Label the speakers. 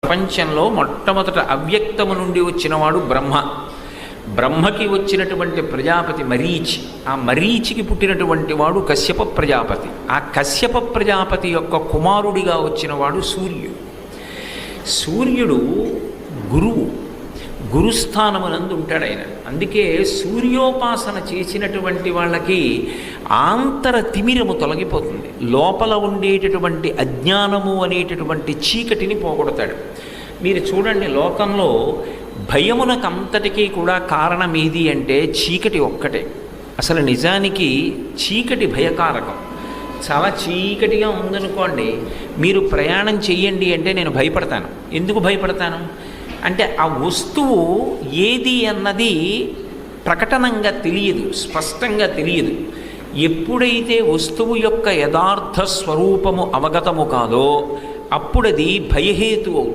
Speaker 1: ప్రపంచంలో మొట్టమొదట అవ్యక్తము నుండి వచ్చినవాడు బ్రహ్మ. బ్రహ్మకి వచ్చినటువంటి ప్రజాపతి మరీచి. ఆ మరీచికి పుట్టినటువంటి వాడు కశ్యప ప్రజాపతి. ఆ కశ్యప ప్రజాపతి యొక్క కుమారుడిగా వచ్చినవాడు సూర్యుడు. సూర్యుడు గురువు, గురుస్థానమునందు ఉంటాడు ఆయన. అందుకే సూర్యోపాసన చేసినటువంటి వాళ్ళకి ఆంతర తిమిరము తొలగిపోతుంది. లోపల ఉండేటటువంటి అజ్ఞానము అనేటటువంటి చీకటిని పోగొడతాడు. మీరు చూడండి, లోకంలో భయమునకంతటికీ కూడా కారణం ఏది అంటే చీకటి ఒక్కటే. అసలు నిజానికి చీకటి భయకారకం. చాలా చీకటిగా ఉందనుకోండి, మీరు ప్రయాణం చెయ్యండి అంటే నేను భయపడతాను. ఎందుకు భయపడతాను అంటే ఆ వస్తువు ఏది అన్నది ప్రకటనంగా తెలియదు, స్పష్టంగా తెలియదు. ఎప్పుడైతే వస్తువు యొక్క యథార్థ స్వరూపము అవగతము కాదో అప్పుడది భయహేతు అవుతుంది.